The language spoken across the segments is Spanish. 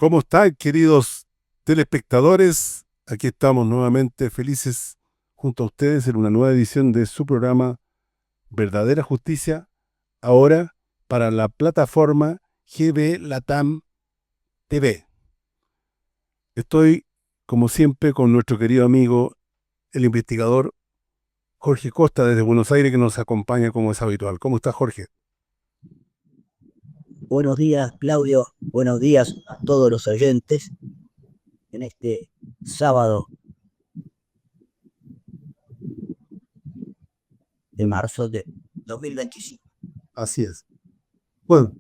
¿Cómo están, queridos telespectadores? Aquí estamos nuevamente felices junto a ustedes en una nueva edición de su programa Verdadera Justicia, ahora para la plataforma GB Latam TV. Estoy, como siempre, con nuestro querido amigo, el investigador Jorge Costa desde Buenos Aires, que nos acompaña como es habitual. ¿Cómo está, Jorge? Buenos días, Claudio. Buenos días a todos los oyentes en este sábado de marzo de 2025. Así es. Bueno,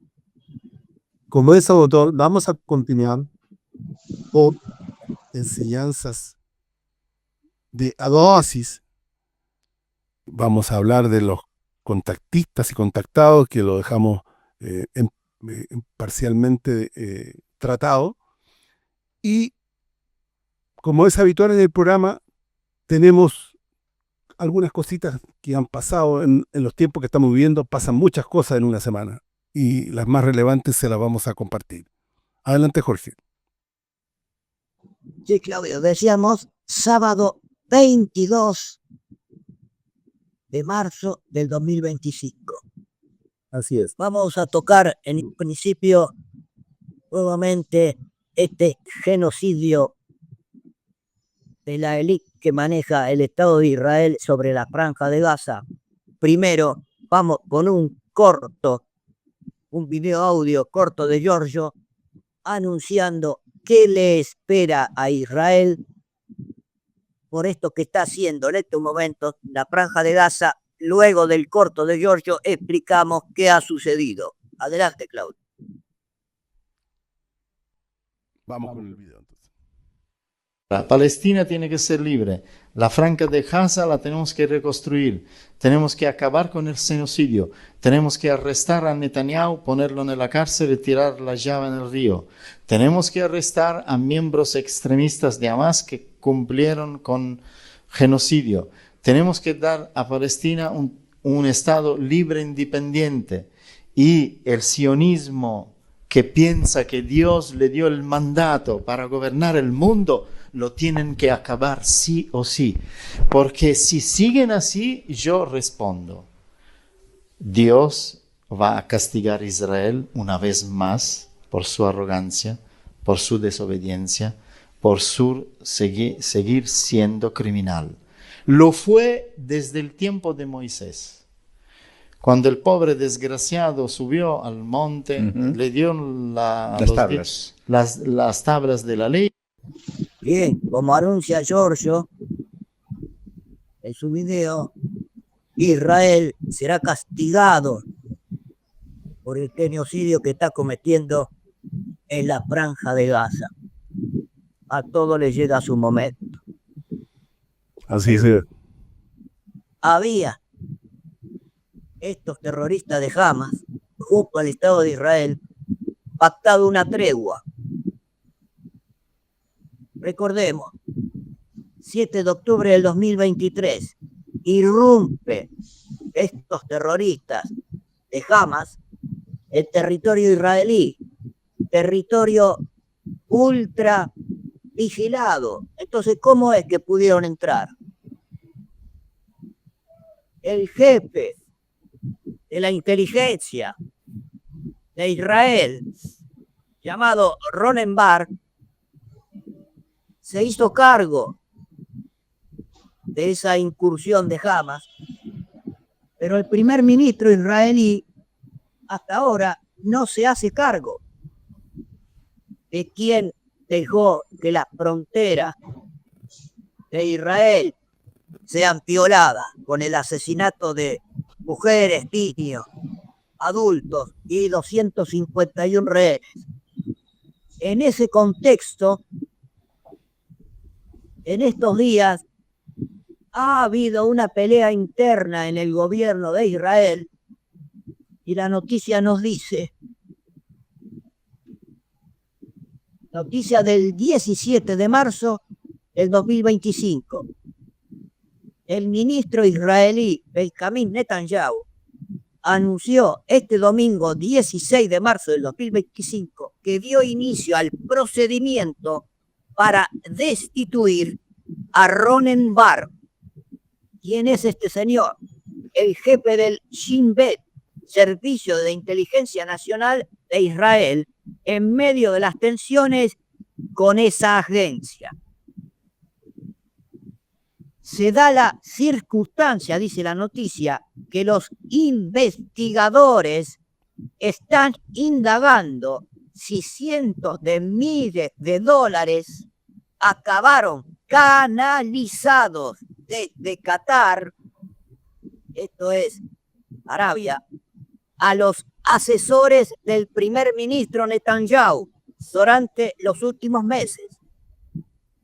como es autor, vamos a continuar con enseñanzas de Adoasis. Vamos a hablar de los contactistas y contactados, que lo dejamos parcialmente tratado. Y como es habitual en el programa, tenemos algunas cositas que han pasado en los tiempos que estamos viviendo. Pasan muchas cosas en una semana y las más relevantes se las vamos a compartir. Adelante, Jorge. Sí, Claudio, decíamos sábado 22 de marzo del 2025. Así es. Vamos a tocar en el principio nuevamente este genocidio de la élite que maneja el Estado de Israel sobre la Franja de Gaza. Primero, vamos con un video audio corto de Giorgio anunciando qué le espera a Israel por esto que está haciendo en estos momentos la Franja de Gaza. Luego del corto de Giorgio explicamos qué ha sucedido. Adelante, Claudio. Vamos con el video entonces. La Palestina tiene que ser libre. La Franja de Gaza la tenemos que reconstruir. Tenemos que acabar con el genocidio. Tenemos que arrestar a Netanyahu, ponerlo en la cárcel y tirar la llave en el río. Tenemos que arrestar a miembros extremistas de Hamas que cumplieron con genocidio. Tenemos que dar a Palestina un Estado libre e independiente. Y el sionismo que piensa que Dios le dio el mandato para gobernar el mundo, lo tienen que acabar sí o sí. Porque si siguen así, yo respondo, Dios va a castigar a Israel una vez más por su arrogancia, por su desobediencia, por su seguir siendo criminal. Lo fue desde el tiempo de Moisés. Cuando el pobre desgraciado subió al monte, le dio las tablas de la ley. Bien, como anuncia Giorgio en su video, Israel será castigado por el genocidio que está cometiendo en la Franja de Gaza. A todo le llega su momento. Así es. Había estos terroristas de Hamas, junto al Estado de Israel, pactado una tregua. Recordemos, 7 de octubre del 2023, irrumpe estos terroristas de Hamas el territorio israelí, territorio ultra vigilado. Entonces, ¿cómo es que pudieron entrar? El jefe de la inteligencia de Israel, llamado Ronen Bar, se hizo cargo de esa incursión de Hamas, pero el primer ministro israelí hasta ahora no se hace cargo de quién dejó que las fronteras de Israel sean violadas con el asesinato de mujeres, niños, adultos y 251 rehenes. En ese contexto, en estos días, ha habido una pelea interna en el gobierno de Israel y la noticia nos dice, noticia del 17 de marzo del 2025, el ministro israelí Benjamin Netanyahu anunció este domingo 16 de marzo del 2025 que dio inicio al procedimiento para destituir a Ronen Bar. ¿Quién es este señor? El jefe del Shin Bet, Servicio de Inteligencia Nacional de Israel, en medio de las tensiones con esa agencia. Se da la circunstancia, dice la noticia, que los investigadores están indagando si cientos de miles de dólares acabaron canalizados desde Qatar, esto es Arabia, a los asesores del primer ministro Netanyahu durante los últimos meses.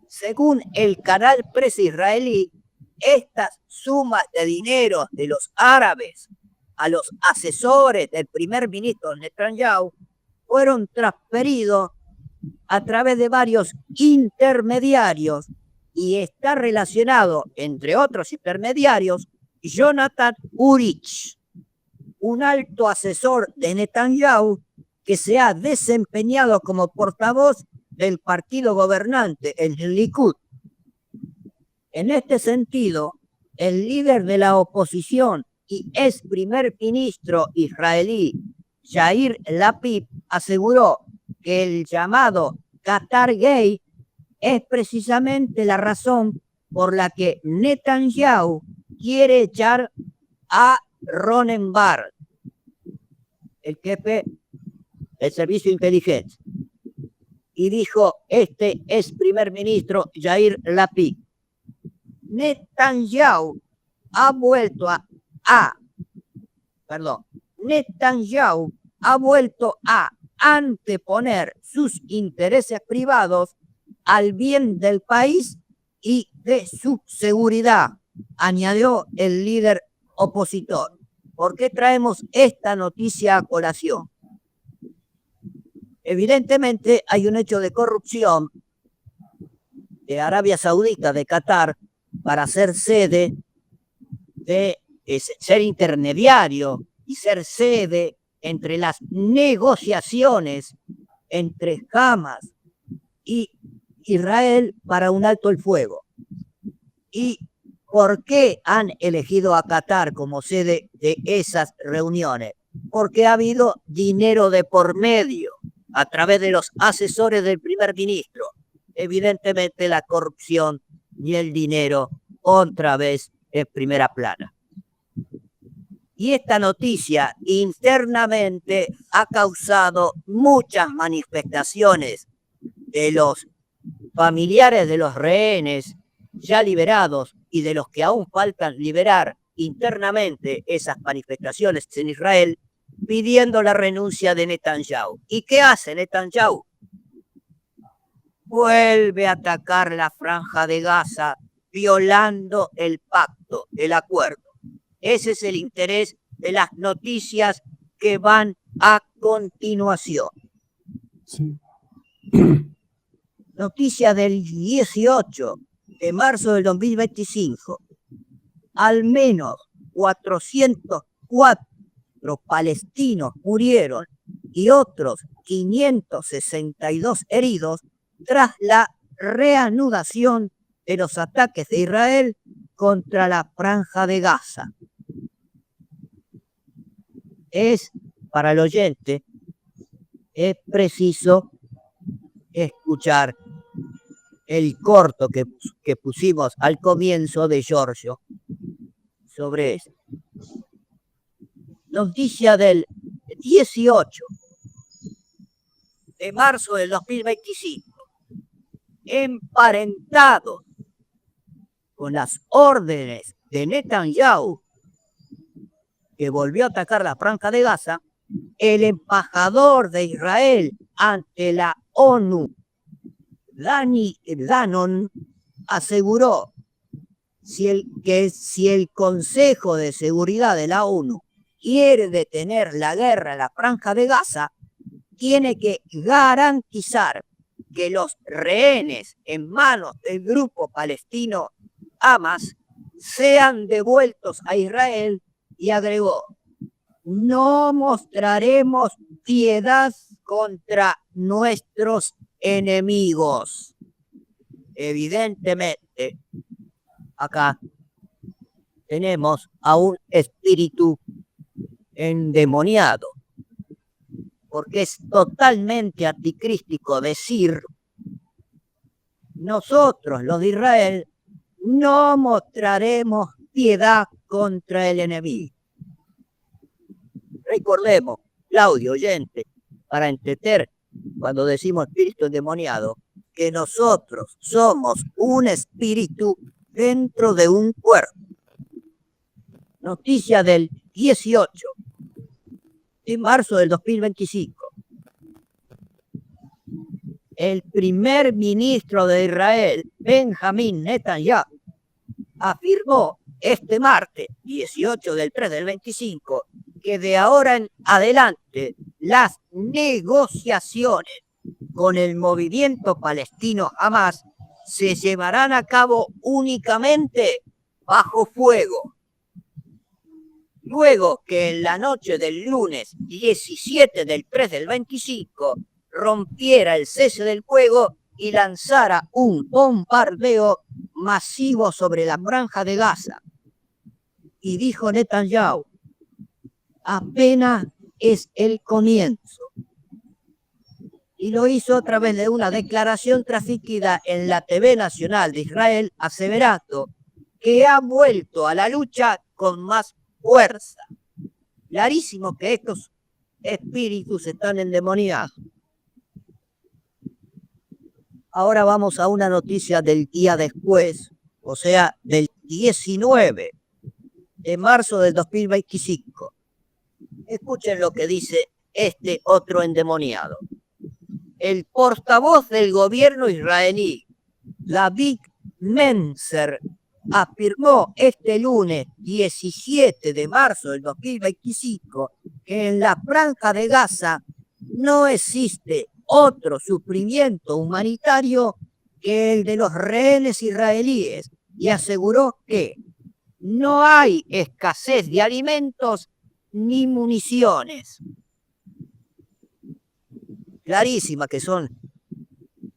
Según el canal Press israelí, estas sumas de dinero de los árabes a los asesores del primer ministro Netanyahu fueron transferidos a través de varios intermediarios y está relacionado, entre otros intermediarios, Jonathan Urich, un alto asesor de Netanyahu que se ha desempeñado como portavoz del partido gobernante, el Likud. En este sentido, el líder de la oposición y ex primer ministro israelí, Yair Lapid, aseguró que el llamado Qatar Gate es precisamente la razón por la que Netanyahu quiere echar a Ronen Bar, el jefe del servicio de inteligencia. Y dijo este ex primer ministro Yair Lapid: Netanyahu ha vuelto a anteponer sus intereses privados al bien del país y de su seguridad, añadió el líder opositor. ¿Por qué traemos esta noticia a colación? Evidentemente hay un hecho de corrupción de Arabia Saudita, de Qatar, para ser sede, ser intermediario y ser sede entre las negociaciones entre Hamas y Israel para un alto el fuego. ¿Y por qué han elegido a Qatar como sede de esas reuniones? Porque ha habido dinero de por medio a través de los asesores del primer ministro. Evidentemente la corrupción y el dinero otra vez en primera plana. Y esta noticia internamente ha causado muchas manifestaciones de los familiares de los rehenes ya liberados y de los que aún faltan liberar internamente. Esas manifestaciones en Israel pidiendo la renuncia de Netanyahu. ¿Y qué hace Netanyahu? Vuelve a atacar la franja de Gaza violando el pacto, el acuerdo. Ese es el interés de las noticias que van a continuación. Sí. Noticia del 18 de marzo del 2025. Al menos 404 palestinos murieron y otros 562 heridos tras la reanudación de los ataques de Israel contra la franja de Gaza. Para el oyente, es preciso escuchar el corto que pusimos al comienzo de Giorgio sobre eso. Noticia del 18 de marzo del 2025. Emparentado con las órdenes de Netanyahu, que volvió a atacar la franja de Gaza, el embajador de Israel ante la ONU, Dani Danon, aseguró que si el Consejo de Seguridad de la ONU quiere detener la guerra en la franja de Gaza, tiene que garantizar que los rehenes en manos del grupo palestino Hamas sean devueltos a Israel, y agregó: no mostraremos piedad contra nuestros enemigos. Evidentemente, acá tenemos a un espíritu endemoniado, porque es totalmente anticrístico decir: nosotros, los de Israel, no mostraremos piedad contra el enemigo. Recordemos, Claudio, oyente, para entender cuando decimos espíritu endemoniado, que nosotros somos un espíritu dentro de un cuerpo. Noticia del 18 de marzo del 2025. El primer ministro de Israel, Benjamín Netanyahu, afirmó este martes 18 del 3 del 25 que de ahora en adelante las negociaciones con el movimiento palestino Hamas se llevarán a cabo únicamente bajo fuego. Luego que en la noche del lunes 17 del 3 del 25 rompiera el cese del fuego y lanzara un bombardeo masivo sobre la franja de Gaza. Y dijo Netanyahu: apenas es el comienzo. Y lo hizo a través de una declaración transmitida en la TV Nacional de Israel, aseverando que ha vuelto a la lucha con más fuerza. Clarísimo que estos espíritus están endemoniados. Ahora vamos a una noticia del día después, o sea, del 19 de marzo del 2025. Escuchen lo que dice este otro endemoniado. El portavoz del gobierno israelí, David Menzer, afirmó este lunes 17 de marzo del 2025 que en la franja de Gaza no existe otro sufrimiento humanitario que el de los rehenes israelíes, y aseguró que no hay escasez de alimentos ni municiones. Clarísimas que son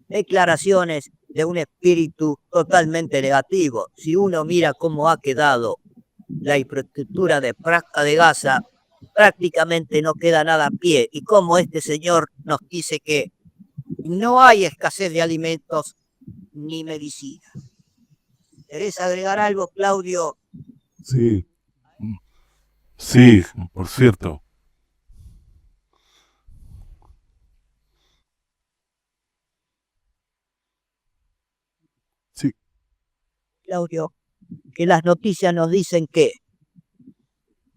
declaraciones de un espíritu totalmente negativo. Si uno mira cómo ha quedado la infraestructura de Franja de Gaza, prácticamente no queda nada a pie. Y como este señor nos dice que no hay escasez de alimentos ni medicina. ¿Querés agregar algo, Claudio? Sí. Sí, por cierto. Sí. Claudio, que las noticias nos dicen que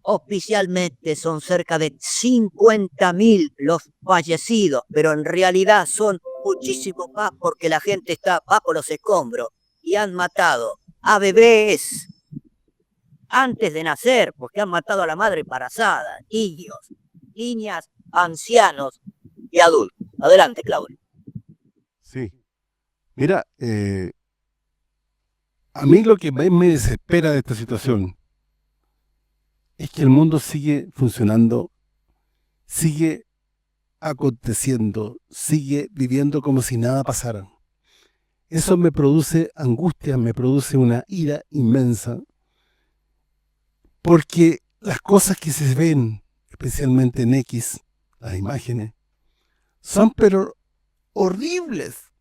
oficialmente son cerca de 50.000 los fallecidos, pero en realidad son muchísimos más porque la gente está bajo los escombros y han matado a bebés antes de nacer, porque han matado a la madre embarazada, niños, niñas, ancianos y adultos. Adelante, Claudio. Sí. Mira, a mí lo que más me desespera de esta situación es que el mundo sigue funcionando, sigue aconteciendo, sigue viviendo como si nada pasara. Eso me produce angustia, me produce una ira inmensa, porque las cosas que se ven, especialmente en X, las imágenes, son pero horribles,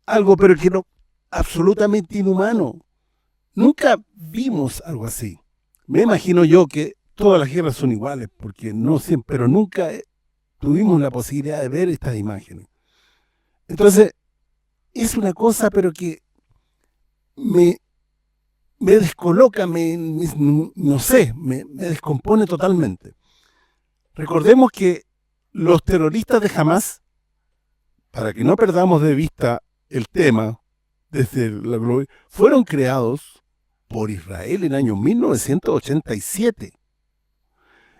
algo pero que no, absolutamente inhumano. Nunca vimos algo así. Me imagino yo que todas las guerras son iguales, porque no siempre, pero nunca tuvimos la posibilidad de ver estas imágenes. Entonces, es una cosa pero que me descoloca, no sé, me descompone totalmente. Recordemos que los terroristas de Hamas, para que no perdamos de vista el tema, fueron creados por Israel en el año 1987.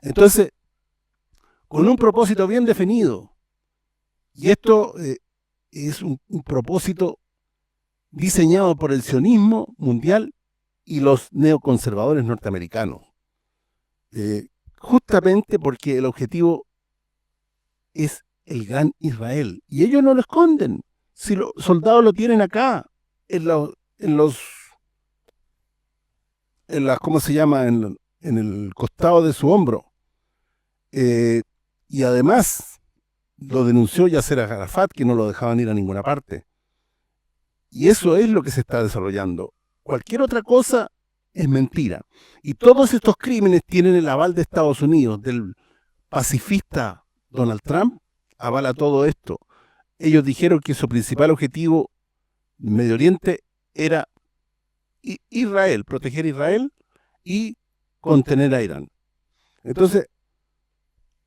Entonces, con un propósito bien definido. Y esto es un propósito diseñado por el sionismo mundial y los neoconservadores norteamericanos. Justamente porque el objetivo es el gran Israel. Y ellos no lo esconden. Si los soldados lo tienen acá, ¿cómo se llama? En el costado de su hombro. Y además lo denunció Yasser Arafat, que no lo dejaban ir a ninguna parte. Y eso es lo que se está desarrollando. Cualquier otra cosa es mentira. Y todos estos crímenes tienen el aval de Estados Unidos, del pacifista Donald Trump, avala todo esto. Ellos dijeron que su principal objetivo en Medio Oriente era Israel, proteger a Israel y contener a Irán. Entonces,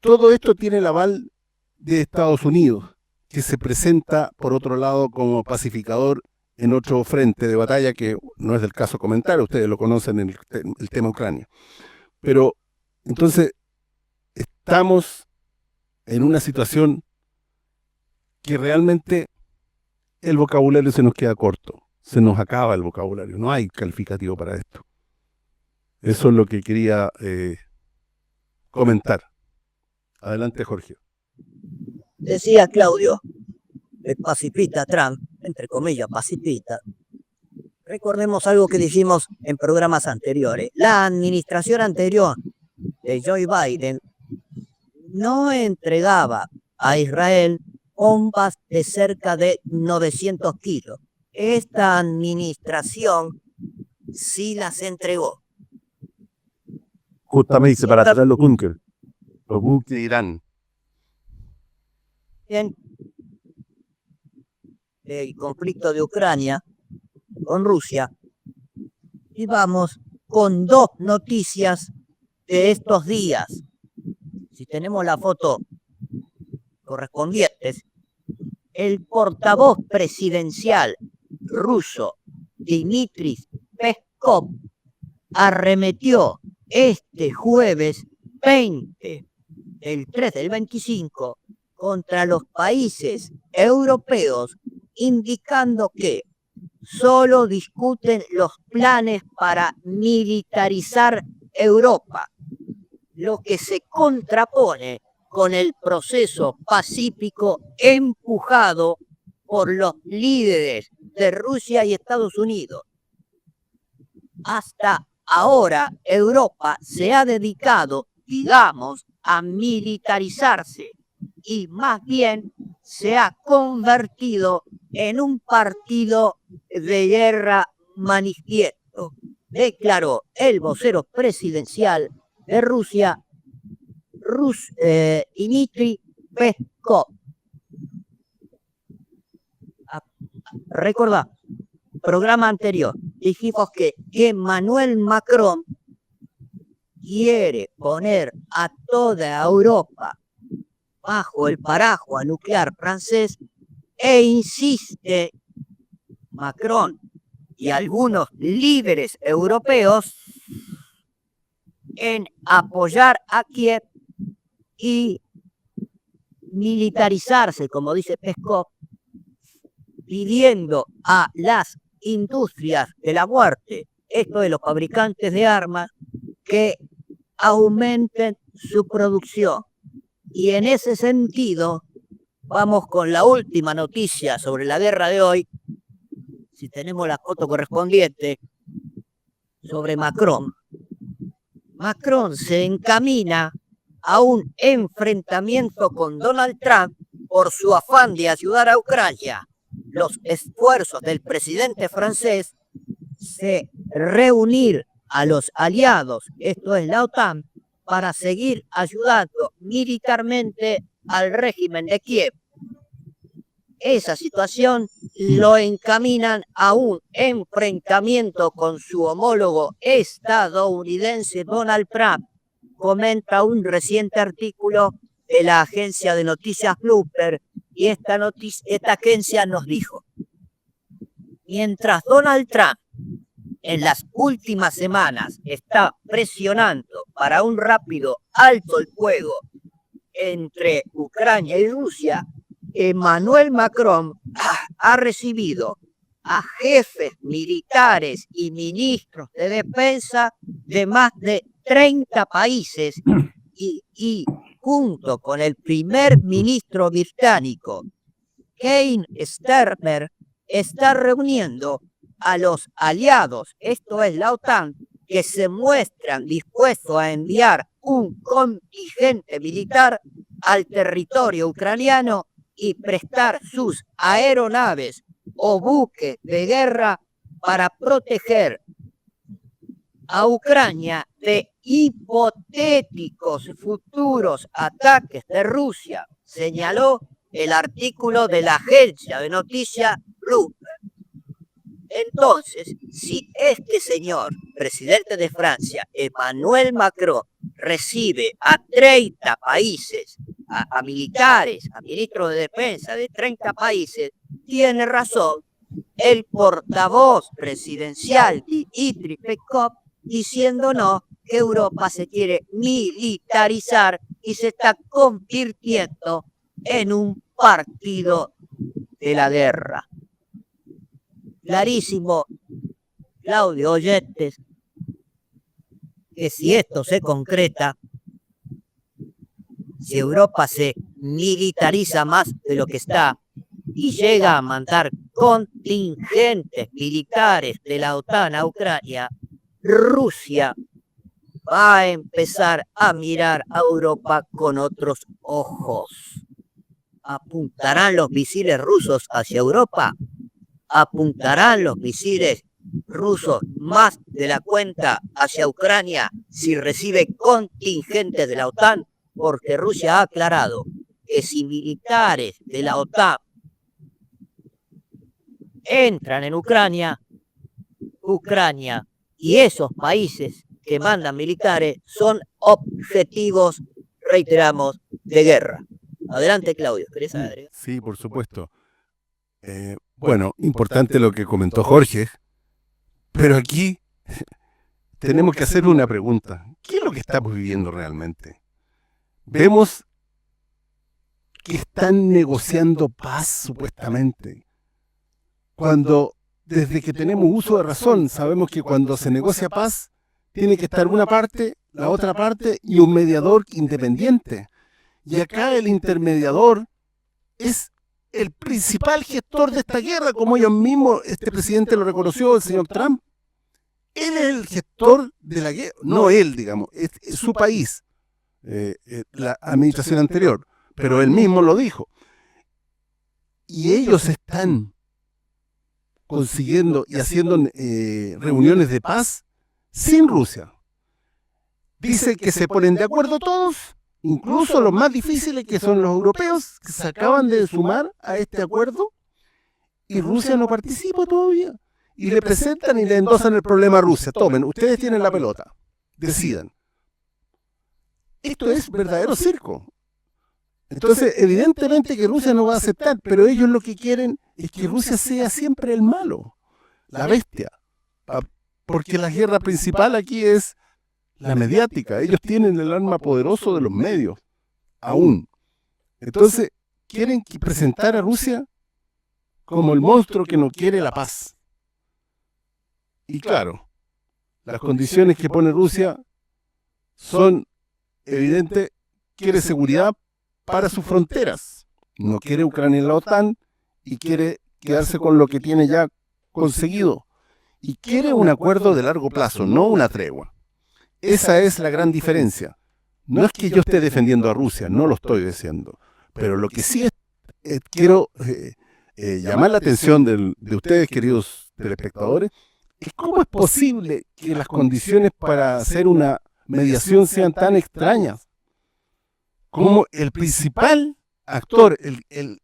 todo esto tiene el aval de Estados Unidos, que se presenta, por otro lado, como pacificador en otro frente de batalla que no es del caso comentar, ustedes lo conocen en el tema Ucrania. Pero, entonces, estamos en una situación que realmente el vocabulario se nos queda corto, se nos acaba el vocabulario, no hay calificativo para esto. Eso es lo que quería comentar. Adelante, Jorge. Decía Claudio, el pacifista Trump, entre comillas pacifista. Recordemos algo que dijimos en programas anteriores. La administración anterior de Joe Biden no entregaba a Israel bombas de cerca de 900 kilos. Esta administración sí las entregó. Justamente para traer los búnkeres de Irán. Bien. El conflicto de Ucrania con Rusia. Y vamos con dos noticias de estos días. Si tenemos la foto correspondientes, el portavoz presidencial ruso Dmitry Peskov arremetió este jueves 20 del 3 del 25 contra los países europeos, indicando que solo discuten los planes para militarizar Europa, lo que se contrapone con el proceso pacífico empujado por los líderes de Rusia y Estados Unidos. Hasta ahora Europa se ha dedicado, digamos, a militarizarse y más bien se ha convertido en un partido de guerra manifiesto, declaró el vocero presidencial de Rusia, Dmitry Peskov. Recordá, programa anterior, dijimos que Emmanuel Macron quiere poner a toda Europa bajo el paraguas nuclear francés e insiste Macron y algunos líderes europeos en apoyar a Kiev y militarizarse, como dice Peskov, pidiendo a las industrias de la muerte, esto de los fabricantes de armas, que aumenten su producción. Y en ese sentido, vamos con la última noticia sobre la guerra de hoy, si tenemos la foto correspondiente, sobre Macron. Macron se encamina a un enfrentamiento con Donald Trump por su afán de ayudar a Ucrania. Los esfuerzos del presidente francés de reunir a los aliados, esto es la OTAN, para seguir ayudando militarmente al régimen de Kiev. Esa situación lo encaminan a un enfrentamiento con su homólogo estadounidense Donald Trump, comenta un reciente artículo de la agencia de noticias Bloomberg, y esta agencia nos dijo: mientras Donald Trump en las últimas semanas está presionando para un rápido alto el fuego entre Ucrania y Rusia, Emmanuel Macron ha recibido a jefes militares y ministros de defensa de más de 30 países y junto con el primer ministro británico, Keir Starmer, está reuniendo a los aliados, esto es la OTAN, que se muestran dispuestos a enviar un contingente militar al territorio ucraniano y prestar sus aeronaves o buques de guerra para proteger a Ucrania de hipotéticos futuros ataques de Rusia, señaló el artículo de la agencia de noticias Bloomberg. Entonces, si este señor, presidente de Francia, Emmanuel Macron, recibe a 30 países, a militares, a ministros de defensa de 30 países, tiene razón el portavoz presidencial Dmitry Peskov diciéndonos que Europa se quiere militarizar y se está convirtiendo en un partido de la guerra. Clarísimo, Claudio, oyentes, que si esto se concreta, si Europa se militariza más de lo que está y llega a mandar contingentes militares de la OTAN a Ucrania, Rusia va a empezar a mirar a Europa con otros ojos. ¿Apuntarán los misiles rusos hacia Europa? ¿Apuntarán los misiles rusos más de la cuenta hacia Ucrania si recibe contingentes de la OTAN? Porque Rusia ha aclarado que si militares de la OTAN entran en Ucrania y esos países que mandan militares son objetivos, reiteramos, de guerra. Adelante, Claudio. ¿Querés agregar? Sí, por supuesto. Bueno, importante lo que comentó Jorge, pero aquí tenemos que hacer una pregunta. ¿Qué es lo que estamos viviendo realmente? Vemos que están negociando paz, supuestamente, cuando desde que tenemos uso de razón sabemos que cuando se negocia paz tiene que estar una parte, la otra parte y un mediador independiente. Y acá el intermediador es el principal gestor de esta guerra, como ellos mismos, este presidente lo reconoció, el señor Trump. Él es el gestor de la guerra, no él, digamos, es su país, la administración anterior, pero él mismo lo dijo. Y ellos están consiguiendo y haciendo reuniones de paz sin Rusia. Dice que se ponen de acuerdo todos, incluso los más difíciles, que son los europeos, que se acaban de sumar a este acuerdo, y Rusia no participa todavía. Y le presentan y le endosan el problema a Rusia. Tomen, ustedes tienen la pelota, decidan. Esto es verdadero circo. Entonces, evidentemente que Rusia no va a aceptar, pero ellos lo que quieren es que Rusia sea siempre el malo, la bestia. Porque la guerra principal aquí es la mediática. Ellos tienen el arma poderoso de los medios, aún. Entonces, quieren presentar a Rusia como el monstruo que no quiere la paz. Y claro, las condiciones que pone Rusia son evidentes. Quiere seguridad para sus fronteras. No quiere Ucrania en la OTAN y quiere quedarse con lo que tiene ya conseguido. Y quiere un acuerdo de largo plazo, no una tregua. Esa es la gran diferencia. No es que yo esté defendiendo a Rusia, no lo estoy diciendo. Pero lo que sí quiero llamar la atención de ustedes, queridos telespectadores, es cómo es posible que las condiciones para hacer una mediación sean tan extrañas. Como el principal actor, el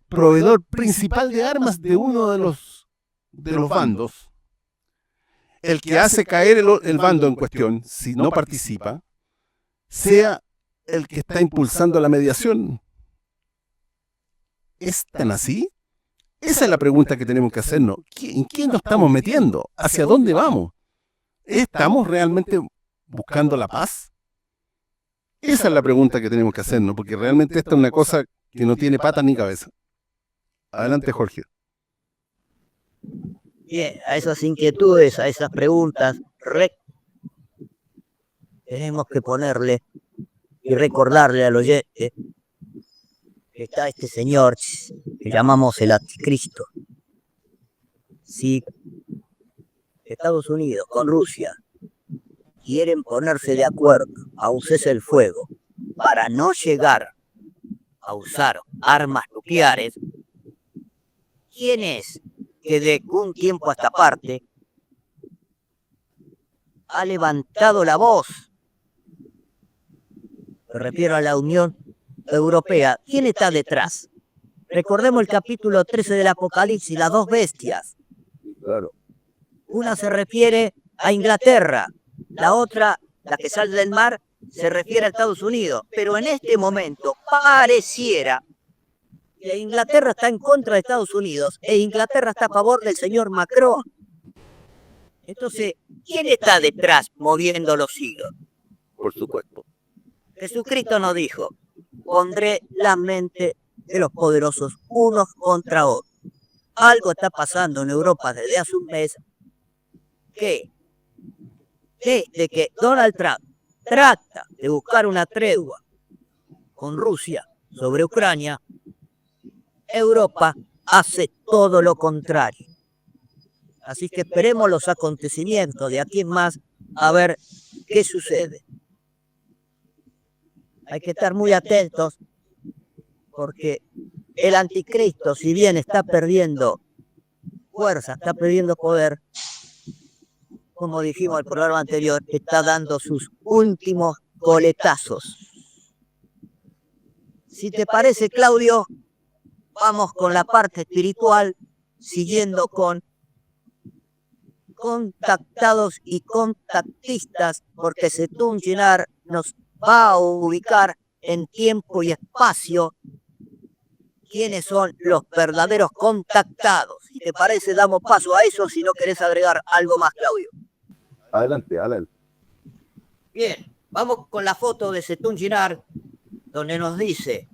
proveedor principal de armas de uno de los bandos, el que hace caer el bando en cuestión, si no participa, sea el que está impulsando la mediación. ¿Es tan así? Esa es la pregunta que tenemos que hacernos. ¿En qué nos estamos metiendo? ¿Hacia dónde vamos? ¿Estamos realmente buscando la paz? Esa es la pregunta que tenemos que hacernos, porque realmente esta es una cosa que no tiene patas ni cabeza. Adelante, Jorge. Bien, a esas inquietudes, a esas preguntas, tenemos que ponerle y recordarle al oyente que está este señor que llamamos el anticristo. Si Estados Unidos con Rusia quieren ponerse de acuerdo a un cese el fuego para no llegar a usar armas nucleares, ¿quién es que de un tiempo a esta parte ha levantado la voz? Me refiero a la Unión Europea. ¿Quién está detrás? Recordemos el capítulo 13 del Apocalipsis, las dos bestias. Claro. Una se refiere a Inglaterra, la otra, la que sale del mar, se refiere a Estados Unidos. Pero en este momento pareciera que Inglaterra está en contra de Estados Unidos e Inglaterra está a favor del señor Macron. Entonces, ¿quién está detrás moviendo los hilos? Por supuesto. Jesucristo nos dijo, pondré la mente de los poderosos unos contra otros. Algo está pasando en Europa desde hace un mes que desde que Donald Trump trata de buscar una tregua con Rusia sobre Ucrania, Europa hace todo lo contrario. Así que esperemos los acontecimientos de aquí en más a ver qué sucede. Hay que estar muy atentos porque el anticristo, si bien está perdiendo fuerza, está perdiendo poder, como dijimos en el programa anterior, está dando sus últimos coletazos. Si te parece, Claudio, vamos con la parte espiritual, siguiendo con contactados y contactistas, porque Setún Ginar nos va a ubicar en tiempo y espacio quiénes son los verdaderos contactados. Si te parece, damos paso a eso, si no querés agregar algo más, Claudio. Adelante, adelante. Bien, vamos con la foto de Setún Ginar, donde nos dice: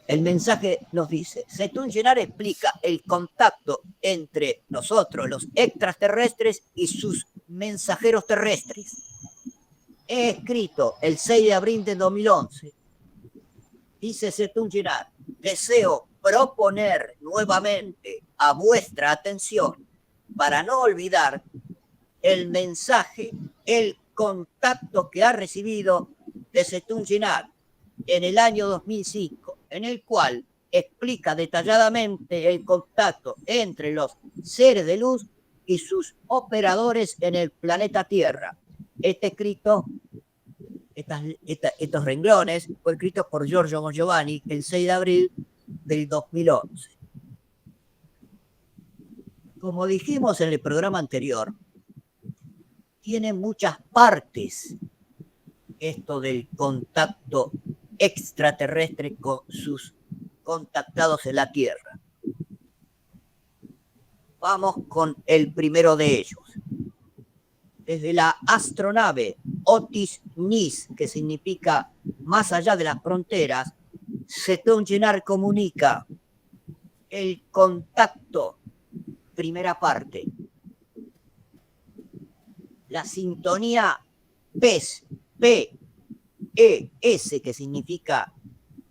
el mensaje nos dice, Setún Ginar explica el contacto entre nosotros, los extraterrestres, y sus mensajeros terrestres. He escrito el 6 de abril de 2011. Dice Setún Ginar, deseo proponer nuevamente a vuestra atención, para no olvidar, el mensaje, el contacto que ha recibido de Setún Ginar en el año 2005, en el cual explica detalladamente el contacto entre los seres de luz y sus operadores en el planeta Tierra. Este escrito, estos renglones, fue escrito por Giorgio Giovanni el 6 de abril del 2011. Como dijimos en el programa anterior, tiene muchas partes esto del contacto extraterrestre con sus contactados en la Tierra. Vamos con el primero de ellos. Desde la astronave Otis Nis, que significa más allá de las fronteras, Setún Ginar comunica el contacto, primera parte. La sintonía PES, PES, que significa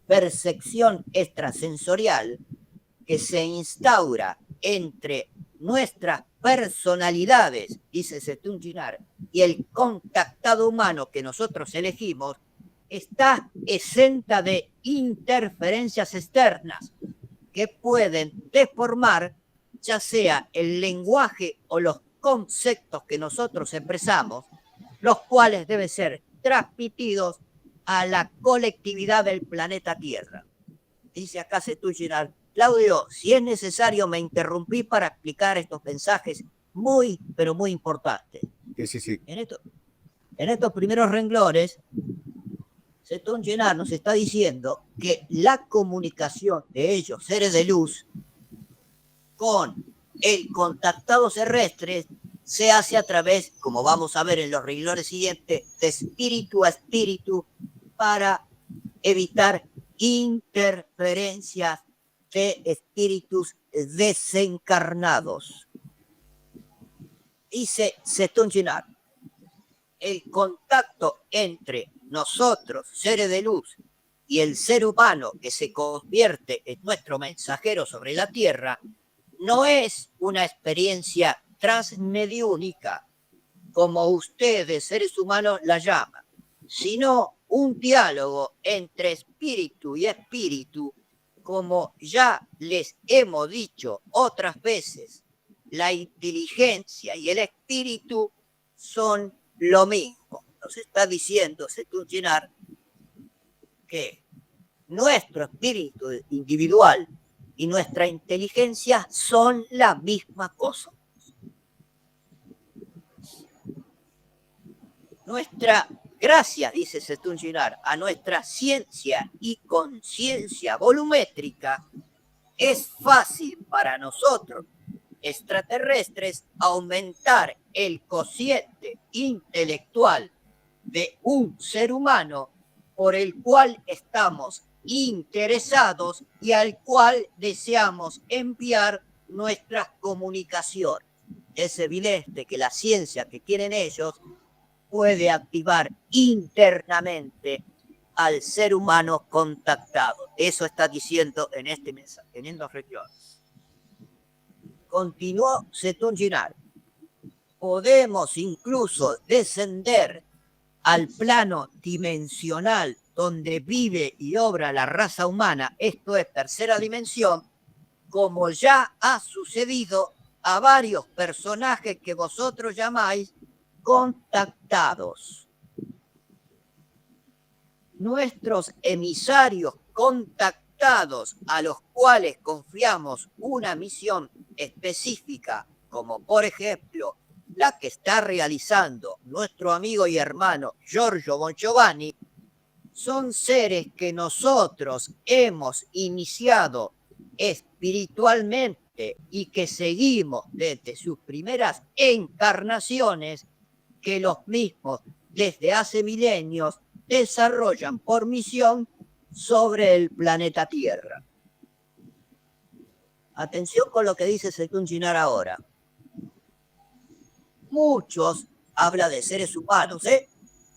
percepción extrasensorial, que se instaura entre nuestras personalidades, dice Setún Ginar, y el contactado humano que nosotros elegimos, está exenta de interferencias externas que pueden deformar ya sea el lenguaje o los conceptos que nosotros expresamos, los cuales deben ser transmitidos a la colectividad del planeta Tierra. Dice acá Setún Ginar, Claudio, si es necesario me interrumpí para explicar estos mensajes muy, pero muy importantes. Sí. En estos primeros renglones, Setún Ginar nos está diciendo que la comunicación de ellos, seres de luz, con el contactado terrestre se hace a través, como vamos a ver en los renglones siguientes, de espíritu a espíritu para evitar interferencias de espíritus desencarnados. Dice Setunjinar, el contacto entre nosotros, seres de luz, y el ser humano que se convierte en nuestro mensajero sobre la Tierra, no es una experiencia transmediúnica, como ustedes, seres humanos, la llaman, sino un diálogo entre espíritu y espíritu, como ya les hemos dicho otras veces. La inteligencia y el espíritu son lo mismo. Nos está diciendo Setunjinar que nuestro espíritu individual y nuestra inteligencia son la misma cosa. Nuestra gracias, dice Setunjinar, a nuestra ciencia y conciencia volumétrica, es fácil para nosotros, extraterrestres, aumentar el cociente intelectual de un ser humano por el cual estamos interesados y al cual deseamos enviar nuestras comunicaciones. Es evidente que la ciencia que tienen ellos puede activar internamente al ser humano contactado. Eso está diciendo en este mensaje, teniendo regiones. Continuó Setunjinar. Podemos incluso descender al plano dimensional donde vive y obra la raza humana, esto es tercera dimensión, como ya ha sucedido a varios personajes que vosotros llamáis contactados. Nuestros emisarios contactados a los cuales confiamos una misión específica, como por ejemplo la que está realizando nuestro amigo y hermano Giorgio Bongiovanni, son seres que nosotros hemos iniciado espiritualmente y que seguimos desde sus primeras encarnaciones, que los mismos desde hace milenios desarrollan por misión sobre el planeta Tierra. Atención con lo que dice Setunjinar ahora. Muchos, habla de seres humanos,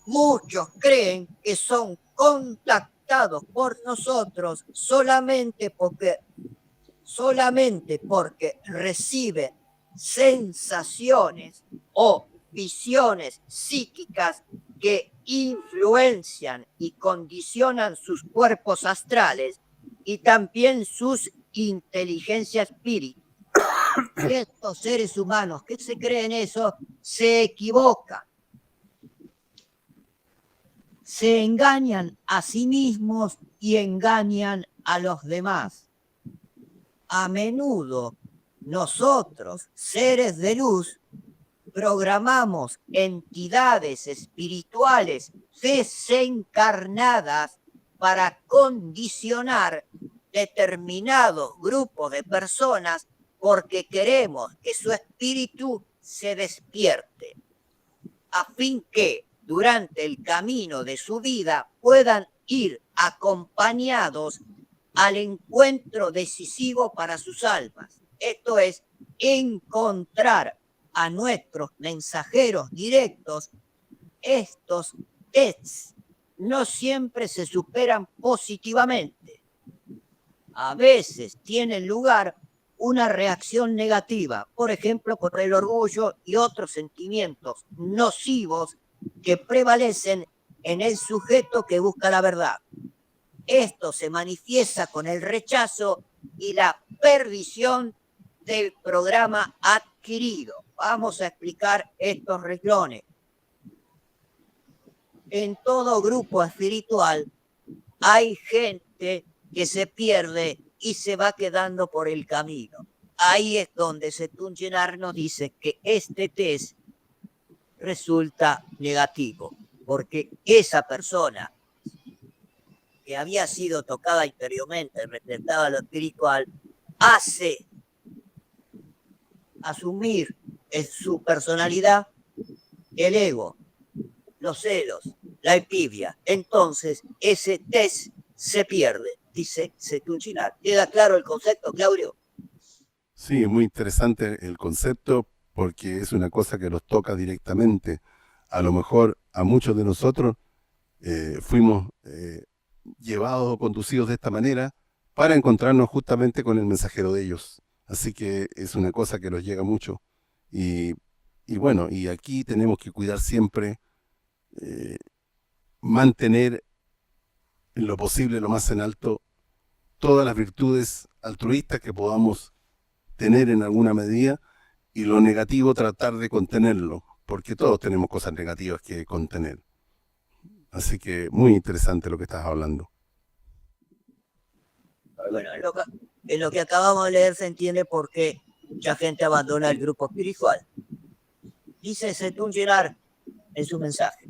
muchos creen que son contactados por nosotros solamente porque reciben sensaciones o visiones psíquicas que influencian y condicionan sus cuerpos astrales y también sus inteligencias espíritus. Estos seres humanos que se creen eso se equivocan. Se engañan a sí mismos y engañan a los demás. A menudo nosotros, seres de luz, programamos entidades espirituales desencarnadas para condicionar determinado grupo de personas porque queremos que su espíritu se despierte, a fin que durante el camino de su vida puedan ir acompañados al encuentro decisivo para sus almas. Esto es, encontrar a nuestros mensajeros directos. Estos tests no siempre se superan positivamente. A veces tienen lugar una reacción negativa, por ejemplo, por el orgullo y otros sentimientos nocivos que prevalecen en el sujeto que busca la verdad. Esto se manifiesta con el rechazo y la perdición del programa adquirido. Vamos a explicar estos renglones. En todo grupo espiritual hay gente que se pierde y se va quedando por el camino. Ahí es donde Setunjinar nos dice que este test resulta negativo, porque esa persona que había sido tocada interiormente, representaba lo espiritual, hace asumir en su personalidad el ego, los celos, la envidia. Entonces, ese test se pierde, dice Setunjinar. ¿Queda claro el concepto, Claudio? Sí, es muy interesante el concepto, porque es una cosa que nos toca directamente. A lo mejor a muchos de nosotros fuimos llevados o conducidos de esta manera para encontrarnos justamente con el mensajero de ellos. Así que es una cosa que nos llega mucho. Y, y bueno, y aquí tenemos que cuidar siempre, eh, mantener en lo posible, lo más en alto, todas las virtudes altruistas que podamos tener en alguna medida, y lo negativo tratar de contenerlo, porque todos tenemos cosas negativas que contener. Así que muy interesante lo que estás hablando. Bueno, en lo que acabamos de leer se entiende por qué mucha gente abandona el grupo espiritual. Dice Zeytun Girard en su mensaje: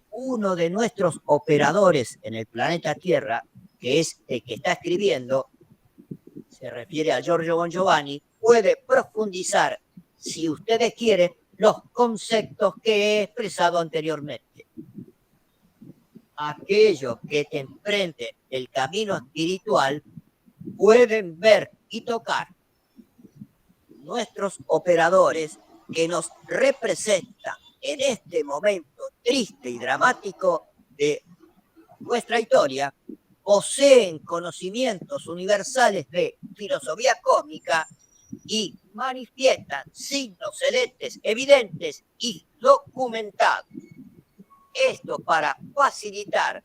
uno de nuestros operadores en el planeta Tierra, que es el que está escribiendo, se refiere a Giorgio Bon Giovanni, puede profundizar, si ustedes quieren, los conceptos que he expresado anteriormente. Aquellos que te emprenden el camino espiritual pueden ver y tocar. Nuestros operadores que nos representan en este momento triste y dramático de nuestra historia poseen conocimientos universales de filosofía cósmica y manifiestan signos celestes evidentes y documentados. Esto para facilitar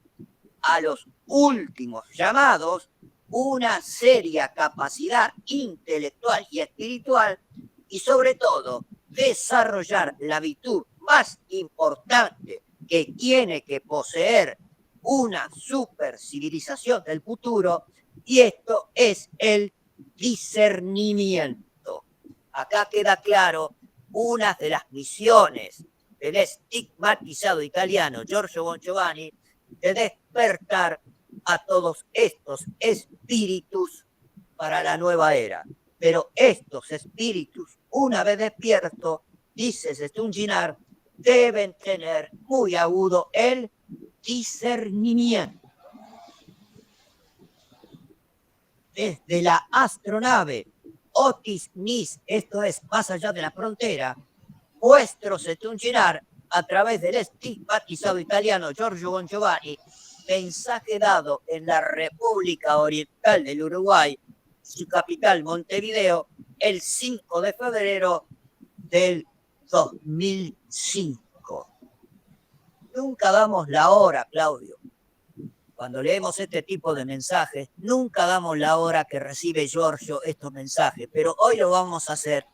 a los últimos llamados una seria capacidad intelectual y espiritual, y sobre todo desarrollar la virtud más importante que tiene que poseer una supercivilización del futuro, y esto es el discernimiento. Acá queda claro una de las misiones del estigmatizado italiano Giorgio Bon Giovanni, de despertar a todos estos espíritus para la nueva era. Pero estos espíritus, una vez despiertos, dice Zeytun Girard, deben tener muy agudo el discernimiento. Desde la astronave Otis Nis, esto es más allá de la frontera, vuestro Zeytun Girard, a través del estigmatizado italiano Giorgio Bon Giovanni, mensaje dado en la República Oriental del Uruguay, su capital Montevideo, el 5 de febrero del 2005. Nunca damos la hora, Claudio. Cuando leemos este tipo de mensajes, nunca damos la hora que recibe Giorgio estos mensajes, pero hoy lo vamos a hacer,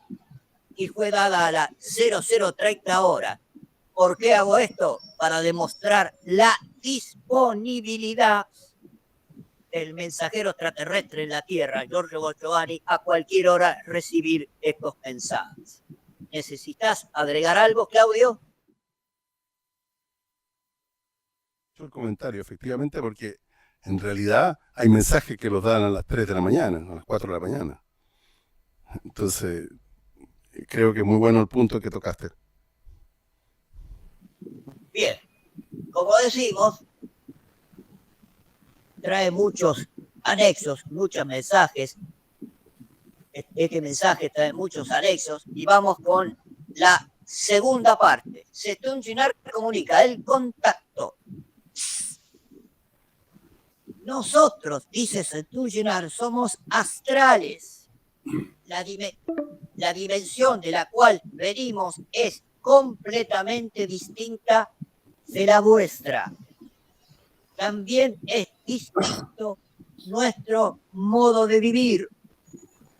y fue dada a las 00:30 horas. ¿Por qué hago esto? Para demostrar la disponibilidad del mensajero extraterrestre en la Tierra, Giorgio Bon Giovanni, a cualquier hora recibir estos mensajes. ¿Necesitas agregar algo, Claudio? El comentario, efectivamente, porque en realidad hay mensajes que los dan a las 3 de la mañana, a las 4 de la mañana. Entonces, creo que es muy bueno el punto que tocaste. Bien, como decimos, trae muchos anexos, muchos mensajes. Este mensaje trae muchos anexos y vamos con la segunda parte. Zeytun Girard comunica el contacto. Nosotros, dice Zeytun Girard, somos astrales. La dimensión de la cual venimos es completamente distinta de la vuestra. También es distinto nuestro modo de vivir.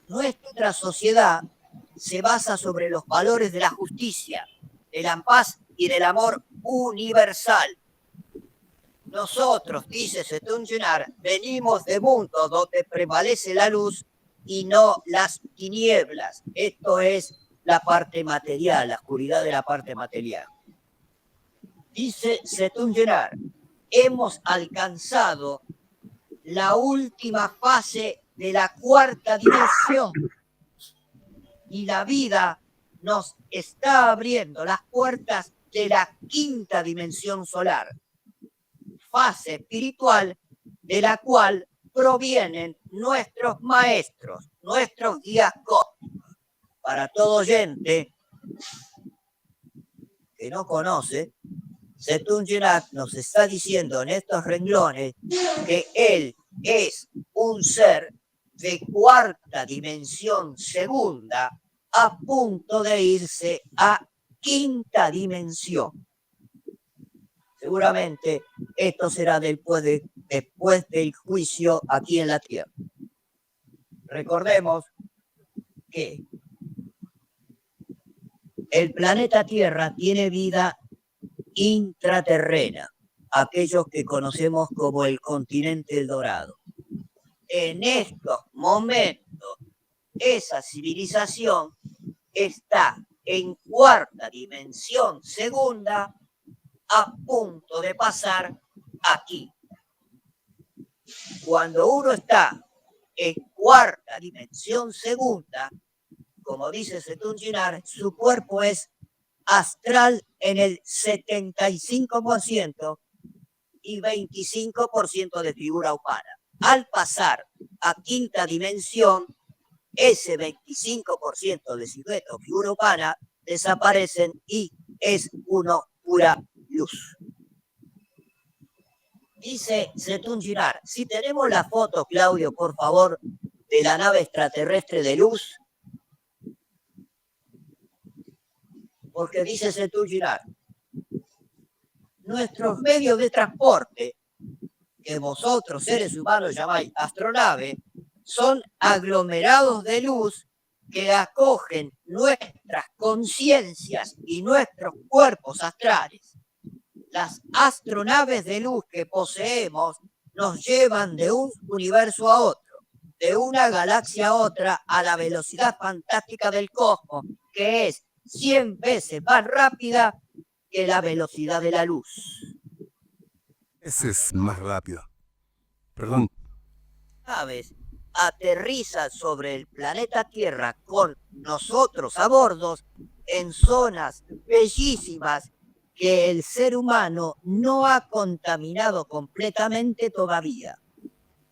Nuestra sociedad se basa sobre los valores de la justicia, de la paz y del amor universal. Nosotros, dice Zeytun Girard, venimos de mundos donde prevalece la luz y no las tinieblas. Esto es la parte material, la oscuridad de la parte material. Dice Zeytun Girard, hemos alcanzado la última fase de la cuarta dimensión y la vida nos está abriendo las puertas de la quinta dimensión solar, fase espiritual de la cual provienen nuestros maestros, nuestros guías cósmicos. para todo oyente que no conoce, Setún Gennard nos está diciendo en estos renglones que él es un ser de cuarta dimensión segunda a punto de irse a quinta dimensión. Seguramente esto será después del juicio aquí en la Tierra. Recordemos que el planeta Tierra tiene vida intraterrena, aquellos que conocemos como el continente El Dorado. En estos momentos, esa civilización está en cuarta dimensión segunda a punto de pasar aquí. Cuando uno está en cuarta dimensión segunda, como dice Setún Gennard, su cuerpo es astral en el 75% y 25% de figura humana. Al pasar a quinta dimensión, ese 25% de silueta o figura humana desaparecen y es uno pura luz. Dice Setún Gennard, si tenemos la foto, Claudio, por favor, de la nave extraterrestre de luz, porque dice Setún Gennard, nuestros medios de transporte, que vosotros seres humanos llamáis astronave, son aglomerados de luz que acogen nuestras conciencias y nuestros cuerpos astrales. Las astronaves de luz que poseemos nos llevan de un universo a otro, de una galaxia a otra, a la velocidad fantástica del cosmos, que es 100 veces más rápida que la velocidad de la luz. Ese es más rápido. Perdón. Naves aterrizan sobre el planeta Tierra con nosotros a bordo en zonas bellísimas que el ser humano no ha contaminado completamente todavía.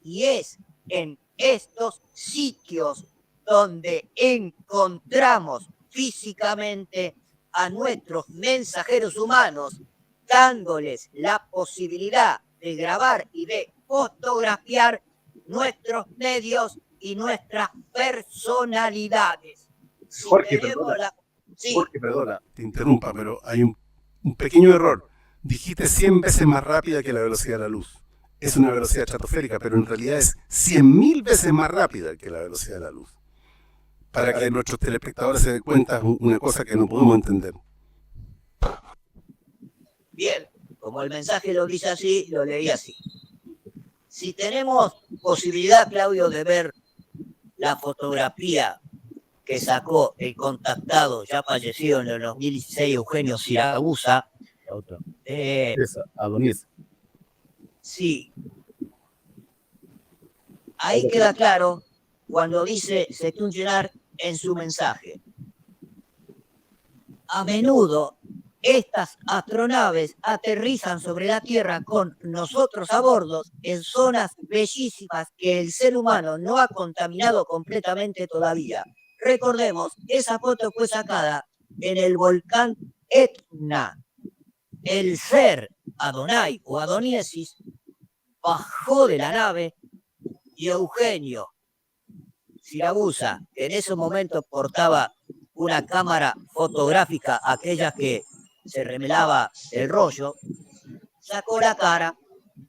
Y es en estos sitios donde encontramos físicamente a nuestros mensajeros humanos, dándoles la posibilidad de grabar y de fotografiar nuestros medios y nuestras personalidades. Si Jorge, tenemos perdona. Sí, Jorge, perdona. Te interrumpa, pero hay un pequeño error. Dijiste 100 veces más rápida que la velocidad de la luz. Es una velocidad estratosférica, pero en realidad es 100.000 veces más rápida que la velocidad de la luz. Para que nuestros telespectadores se den cuenta, una cosa que no podemos entender. bien, como el mensaje lo dice así, lo leí así. Si tenemos posibilidad, Claudio, de ver la fotografía que sacó el contactado ya fallecido en el 2016, Eugenio Siragusa, Esa, Adonis. sí, ahí queda claro cuando dice Setún Gennard en su mensaje. A menudo estas astronaves aterrizan sobre la Tierra con nosotros a bordo en zonas bellísimas que el ser humano no ha contaminado completamente todavía. Recordemos, esa foto fue sacada en el volcán Etna. El ser Adonai o Adoniesis bajó de la nave y Eugenio Siragusa, que en ese momento portaba una cámara fotográfica, aquella que se revelaba el rollo, sacó la cara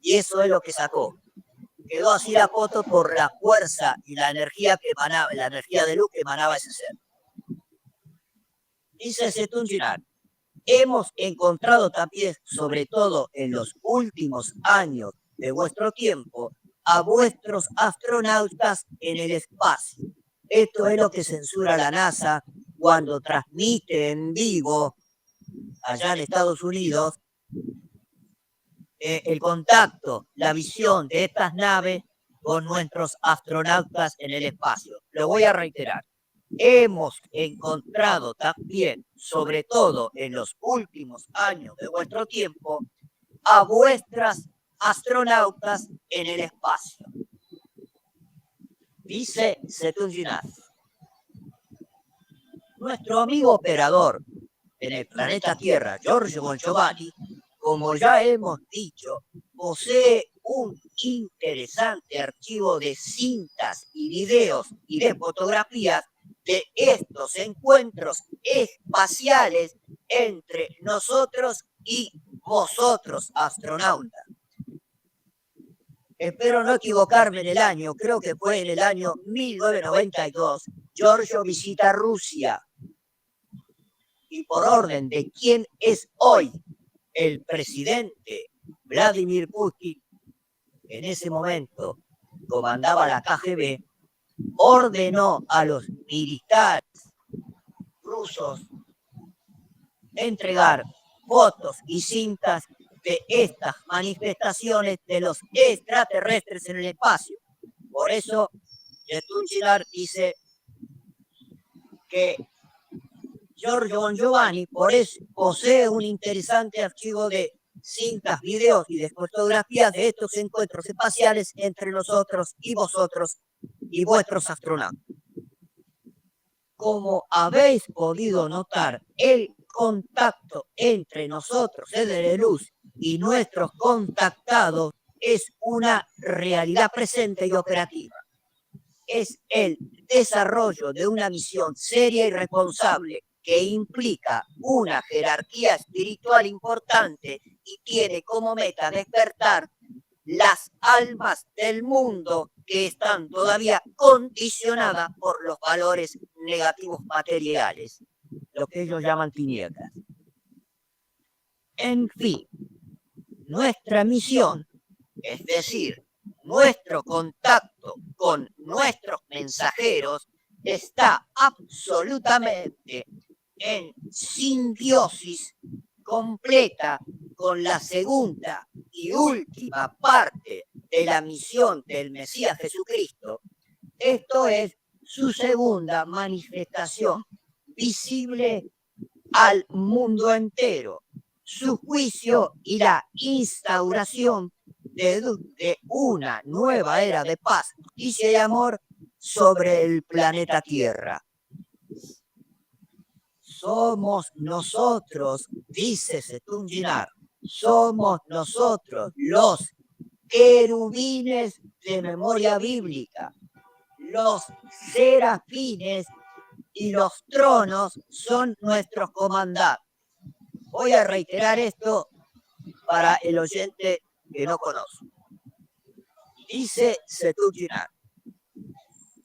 y eso es lo que sacó. Quedó así la foto por la fuerza y la energía que emanaba, la energía de luz que emanaba ese ser. Dice Setún Gennard, hemos encontrado también, sobre todo en los últimos años de vuestro tiempo, a vuestros astronautas en el espacio. Esto es lo que censura la NASA cuando transmite en vivo allá en Estados Unidos el contacto, la visión de estas naves con nuestros astronautas en el espacio. Lo voy a reiterar. Hemos encontrado también, sobre todo en los últimos años de vuestro tiempo, a vuestras astronautas en el espacio. Dice Setún Gennard. Nuestro amigo operador en el planeta Tierra, Giorgio Bongiovanni, como ya hemos dicho, posee un interesante archivo de cintas y videos y de fotografías de estos encuentros espaciales entre nosotros y vosotros, astronautas. Espero no equivocarme en el año, creo que fue en el año 1992, Giorgio visita Rusia. Y por orden de quien es hoy el presidente Vladimir Putin, en ese momento comandaba la KGB, ordenó a los militares rusos entregar fotos y cintas de estas manifestaciones de los extraterrestres en el espacio. Por eso, Yetunchinar dice que Giorgio Bongiovanni posee un interesante archivo de cintas, videos y de fotografías de estos encuentros espaciales entre nosotros y vosotros y vuestros astronautas. Como habéis podido notar, el contacto entre nosotros, seres de luz, y nuestros contactados es una realidad presente y operativa. Es el desarrollo de una misión seria y responsable que implica una jerarquía espiritual importante y tiene como meta despertar las almas del mundo que están todavía condicionadas por los valores negativos materiales, lo que ellos llaman tinieblas. En fin, nuestra misión, es decir, nuestro contacto con nuestros mensajeros, está absolutamente en simbiosis completa con la segunda y última parte de la misión del Mesías Jesucristo. Esto es su segunda manifestación visible al mundo entero, su juicio y la instauración de una nueva era de paz, justicia y amor sobre el planeta Tierra. Somos nosotros, dice Setunginar, somos nosotros los querubines de memoria bíblica, los serafines y los tronos son nuestros comandantes. Voy a reiterar esto para el oyente que no conoce. Dice Setunginar,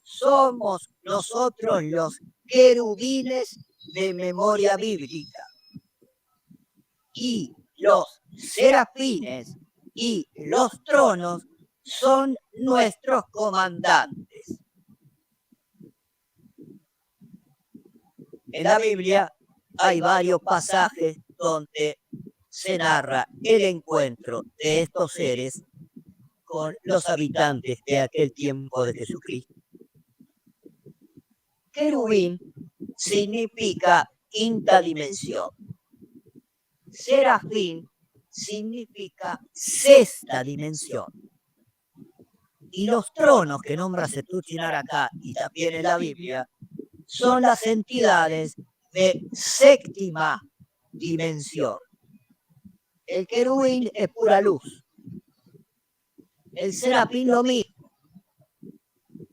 somos nosotros los querubines de memoria bíblica y los serafines y los tronos son nuestros comandantes. En la Biblia hay varios pasajes donde se narra el encuentro de estos seres con los habitantes de aquel tiempo de Jesucristo. Querubín significa quinta dimensión. Serafín significa sexta dimensión. Y los tronos que nombra Setunginar acá y también en la Biblia son las entidades de séptima dimensión. El querubín es pura luz. El serafín lo mismo.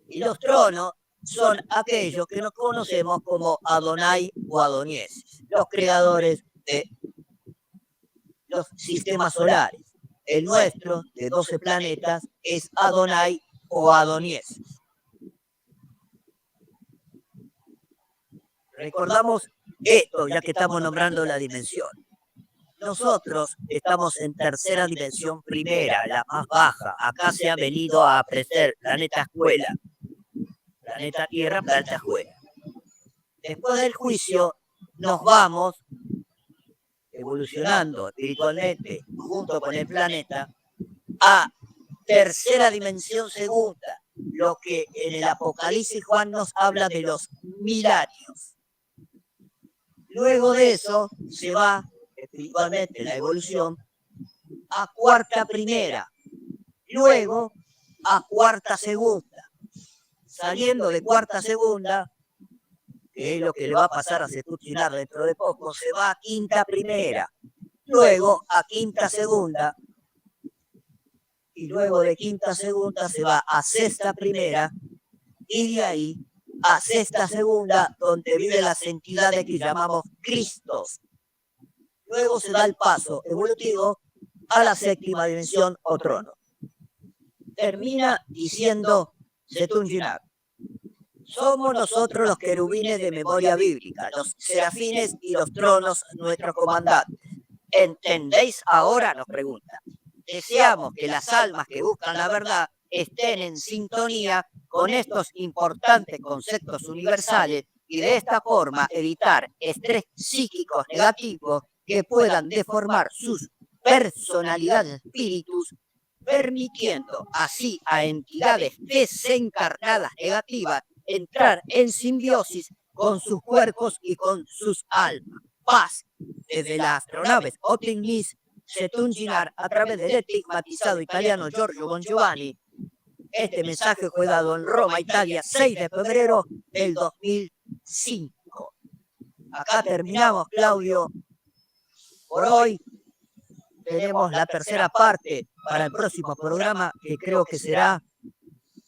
Y los tronos son aquellos que nos conocemos como Adonai o Adonieses, los creadores de los sistemas solares. El nuestro, de 12 planetas, es Adonai o Adonieses. Recordamos esto, ya que estamos nombrando la dimensión. Nosotros estamos en tercera dimensión primera, la más baja. Acá se ha venido a aprender planeta escuela. Planeta Tierra, planeta escuela. Después del juicio, nos vamos evolucionando espiritualmente junto con el planeta a tercera dimensión segunda, lo que en el Apocalipsis Juan nos habla de los 1000 años. Luego de eso se va espiritualmente la evolución a cuarta primera, luego a cuarta segunda. Saliendo de cuarta segunda, que es lo que le va a pasar a Cetuchinar dentro de poco, se va a quinta primera, luego a quinta segunda, y luego de quinta segunda se va a sexta primera, y de ahí a sexta segunda, donde viven las entidades que llamamos Cristos. Luego se da el paso evolutivo a la séptima dimensión o trono. Termina diciendo Cetuchinar: somos nosotros los querubines de memoria bíblica, los serafines y los tronos nuestros comandantes. ¿Entendéis ahora?, nos pregunta. Deseamos que las almas que buscan la verdad estén en sintonía con estos importantes conceptos universales y de esta forma evitar estrés psíquicos negativos que puedan deformar sus personalidades, espíritus, permitiendo así a entidades desencarnadas negativas entrar en simbiosis con sus cuerpos y con sus almas. Paz. Desde la astronave Otignis, Cetuchinar, a través del estigmatizado italiano Giorgio Bongiovanni. Este mensaje fue dado en Roma, Italia, 6 de febrero del 2005. Acá terminamos, Claudio. Por hoy tenemos la tercera parte para el próximo programa, que creo que será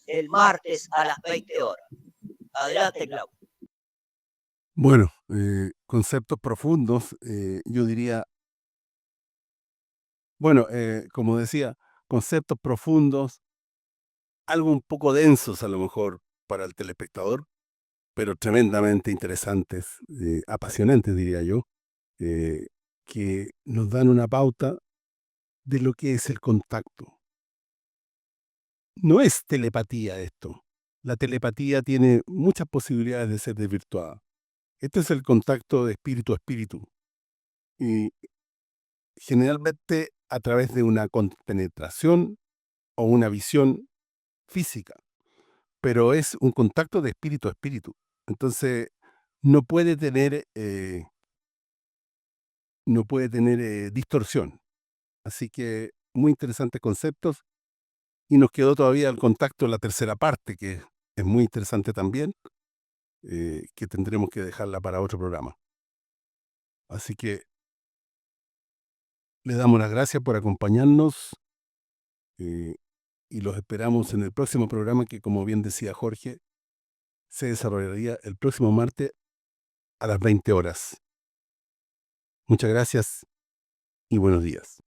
el martes a las 20 horas. Adelante, Claudio. Bueno, conceptos profundos, yo diría, bueno, como decía, conceptos profundos, algo un poco densos a lo mejor para el telespectador, pero tremendamente interesantes, apasionantes diría yo, que nos dan una pauta de lo que es el contacto. No es telepatía esto. La telepatía tiene muchas posibilidades de ser desvirtuada. Este es el contacto de espíritu a espíritu. Y generalmente a través de una compenetración o una visión física. Pero es un contacto de espíritu a espíritu. Entonces, no puede tener, distorsión. Así que muy interesantes conceptos. Y nos quedó todavía el contacto en la tercera parte, que es muy interesante también, que tendremos que dejarla para otro programa. Así que le damos las gracias por acompañarnos y los esperamos en el próximo programa que, como bien decía Jorge, se desarrollaría el próximo martes a las 20 horas. Muchas gracias y buenos días.